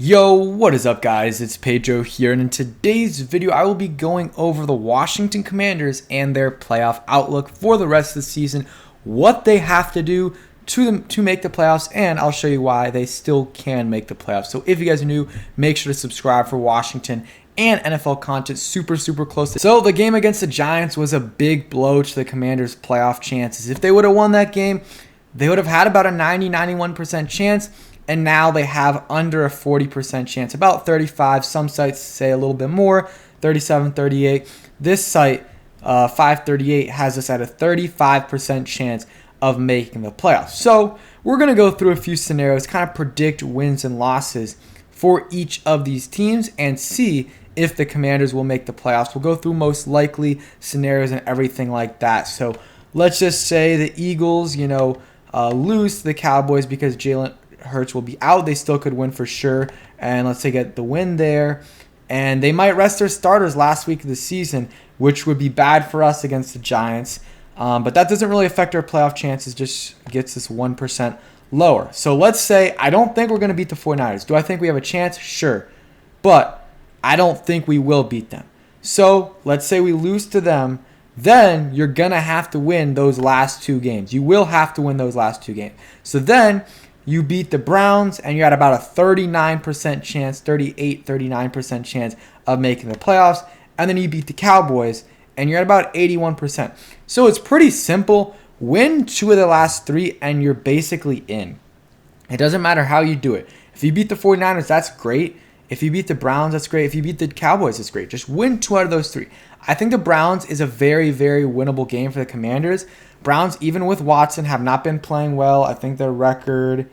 Yo, what is up guys? It's Pedro here, and in today's video I will be going over the Washington Commanders and their playoff outlook for the rest of the season, what they have to do to make the playoffs, and I'll show you why they still can make the playoffs. So if you guys are new, make sure to subscribe for Washington and NFL content super close. So the game against the Giants was a big blow to the Commanders' playoff chances. If they would have won that game, they would have had about a 90-91% chance. And now they have under a 40% chance, about 35. Some sites say a little bit more, 37, 38. This site, 538, has us at a 35% chance of making the playoffs. So we're going to go through a few scenarios, kind of predict wins and losses for each of these teams and see if the Commanders will make the playoffs. We'll go through most likely scenarios and everything like that. So let's just say the Eagles, lose to the Cowboys because Jalen Hurts will be out. They still could win for sure, and let's say get the win there, and they might rest their starters last week of the season, which would be bad for us against the Giants, but that doesn't really affect our playoff chances, just gets us 1% lower. So let's say I don't think we're going to beat the 49ers. Do I think we have a chance? Sure, but I don't think we will beat them. So let's say we lose to them, then you're going to have to win those last two games. You will have to win those last two games. So then you beat the Browns, and you're at about a 39% chance, 39% chance of making the playoffs. And then you beat the Cowboys, and you're at about 81%. So it's pretty simple. Win two of the last three, and you're basically in. It doesn't matter how you do it. If you beat the 49ers, that's great. If you beat the Browns, that's great. If you beat the Cowboys, that's great. Just win two out of those three. I think the Browns is a very winnable game for the Commanders. Browns, even with Watson, have not been playing well. I think their record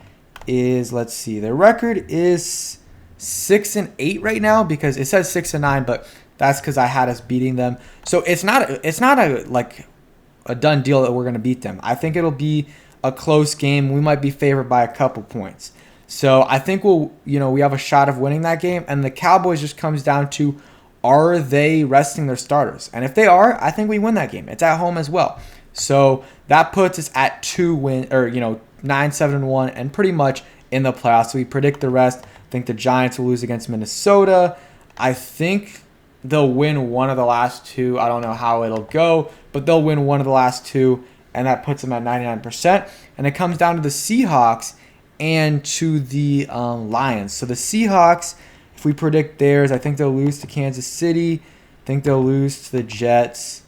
is, their record is 6-8 right now, because it says 6-9, but that's because I had us beating them. So it's not a done deal that we're going to beat them. I think it'll be a close game. We might be favored by a couple points. So I think we have a shot of winning that game. And the Cowboys just comes down to, are they resting their starters? And if they are, I think we win that game. It's at home as well. So that puts us at 9-7-1, and pretty much in the playoffs. So we predict the rest. I think the Giants will lose against Minnesota. I think they'll win one of the last two. I don't know how it'll go, but they'll win one of the last two, and that puts them at 99%. And it comes down to the Seahawks and to the Lions. So the Seahawks, if we predict theirs, I think they'll lose to Kansas City. I think they'll lose to the Jets.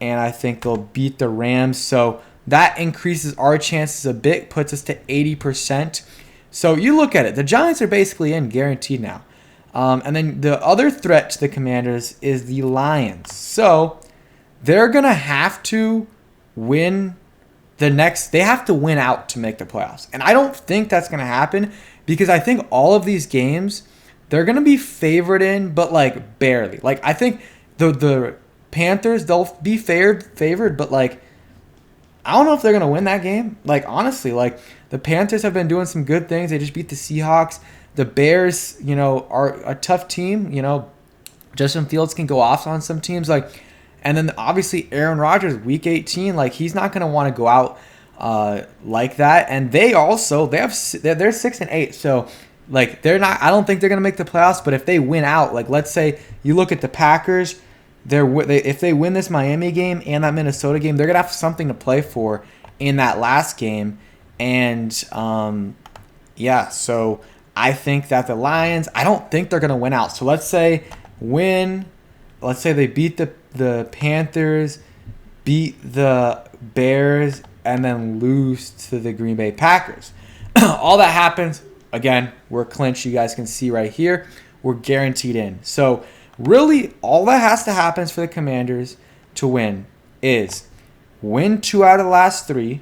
And I think they'll beat the Rams. So that increases our chances a bit, puts us to 80%. So you look at it. The Giants are basically in, guaranteed now. And then the other threat to the Commanders is the Lions. So they're going to have to win they have to win out to make the playoffs. And I don't think that's going to happen, because I think all of these games, they're going to be favored in, but barely. I think the Panthers, they'll be favored, but I don't know if they're going to win that game. Honestly, the Panthers have been doing some good things. They just beat the Seahawks. The Bears, are a tough team. Justin Fields can go off on some teams. And then obviously Aaron Rodgers, week 18, he's not going to want to go out like that. And they're 6-8. So they're not, I don't think they're going to make the playoffs, but if they win out, let's say you look at the Packers, if they win this Miami game and that Minnesota game, they're going to have something to play for in that last game. And, so I think that the Lions, I don't think they're going to win out. So let's say they beat the Panthers, beat the Bears, and then lose to the Green Bay Packers. All that happens, again, we're clinched. You guys can see right here. We're guaranteed in. So really, all that has to happen is for the Commanders to win is win two out of the last three.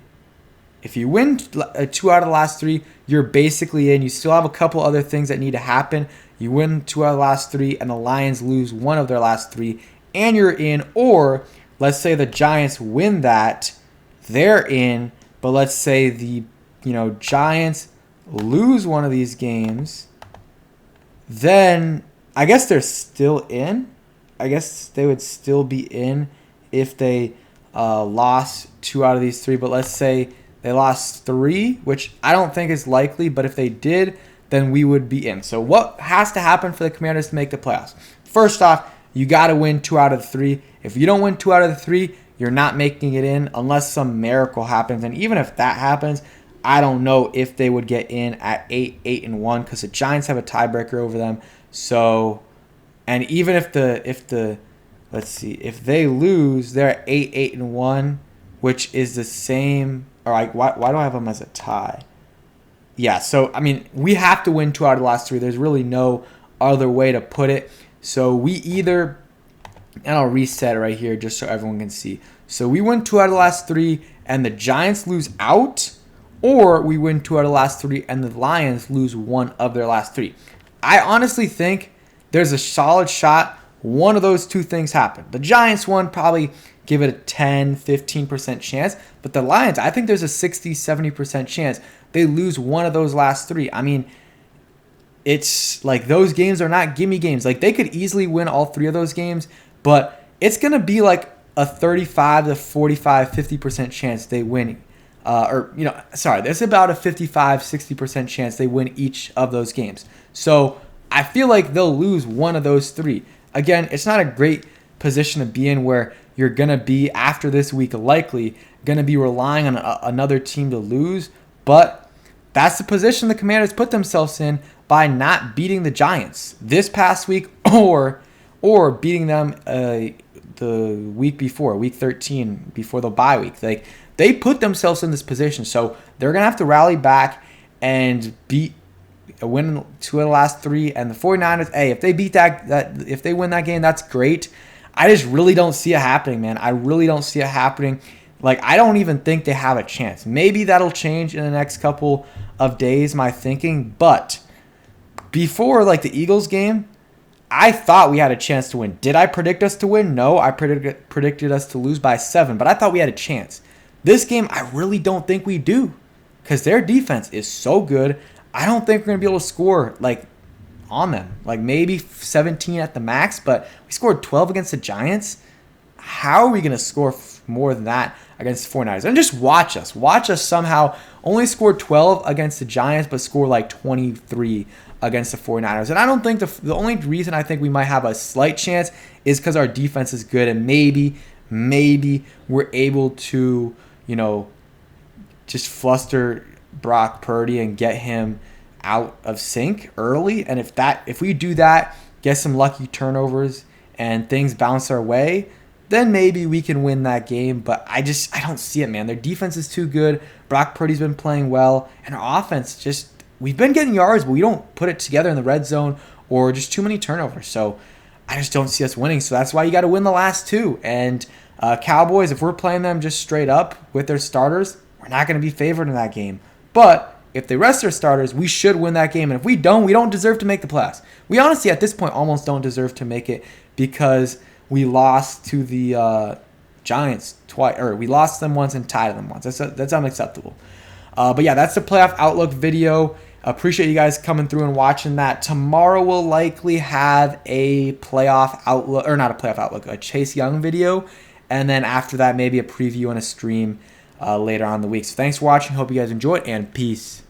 If you win two out of the last three, you're basically in. You still have a couple other things that need to happen. You win two out of the last three, and the Lions lose one of their last three, and you're in. Or let's say the Giants win that, they're in. But let's say the Giants lose one of these games, then I guess they're still in. I guess they would still be in if they lost two out of these three. But let's say they lost three, which I don't think is likely. But if they did, then we would be in. So what has to happen for the Commanders to make the playoffs? First off, you got to win 2 out of the 3. If you don't win 2 out of the 3, you're not making it in unless some miracle happens. And even if that happens, I don't know if they would get in at 8-1 because the Giants have a tiebreaker over them. So, and even if let's see, if they lose, they're at 8-1, which is the same. Or like, why do I have them as a tie? Yeah, so I mean, we have to win 2 out of the last 3. There's really no other way to put it. So we either, and I'll reset right here just so everyone can see. So we win 2 out of the last 3 and the Giants lose out, or we win 2 out of the last 3 and the Lions lose 1 of their last 3. I honestly think there's a solid shot one of those 2 things happen. The Giants one, probably give it a 10-15% chance, but the Lions, I think there's a 60-70% chance they lose 1 of those last 3. I mean, it's like those games are not gimme games. Like they could easily win all 3 of those games, but it's going to be like a 35 to 45, 50% chance they win. There's about a 55-60% chance they win each of those games. So I feel like they'll lose 1 of those 3. Again, it's not a great position to be in where you're going to be, after this week, likely going to be relying on another team to lose. But that's the position the Commanders put themselves in by not beating the Giants this past week or beating them the week before, week 13, before the bye week. Like, they put themselves in this position, so they're going to have to rally back and win 2 of the last 3. And the 49ers, hey, if they beat if they win that game, that's great. I just really don't see it happening, man. I really don't see it happening. Like, I don't even think they have a chance. Maybe that'll change in the next couple of days, my thinking. But before, like, the Eagles game, I thought we had a chance to win. Did I predict us to win? No, I predicted us to lose by 7, but I thought we had a chance. This game, I really don't think we do because their defense is so good. I don't think we're going to be able to score, like, on them. Like, maybe 17 at the max, but we scored 12 against the Giants. How are we going to score more than that against the 49ers? And just watch us. Watch us somehow only score 12 against the Giants, but score like 23 against the 49ers. And I don't think the only reason I think we might have a slight chance is because our defense is good, and maybe we're able to, just fluster Brock Purdy and get him out of sync early. And if we do that, get some lucky turnovers and things bounce our way, then maybe we can win that game. But I don't see it, man. Their defense is too good. Brock Purdy's been playing well, and our offense we've been getting yards, but we don't put it together in the red zone, or just too many turnovers. So I just don't see us winning. So that's why you got to win the last 2. And Cowboys, if we're playing them just straight up with their starters, we're not going to be favored in that game. But if they rest their starters, we should win that game. And if we don't deserve to make the playoffs. We honestly, at this point, almost don't deserve to make it because we lost to the Giants twice, or we lost them once and tied them once. That's unacceptable. But yeah, that's the playoff outlook video. Appreciate you guys coming through and watching that. Tomorrow we'll likely have a playoff outlook, or not a playoff outlook, a Chase Young video. And then after that, maybe a preview and a stream later on in the week. So thanks for watching. Hope you guys enjoyed, and peace.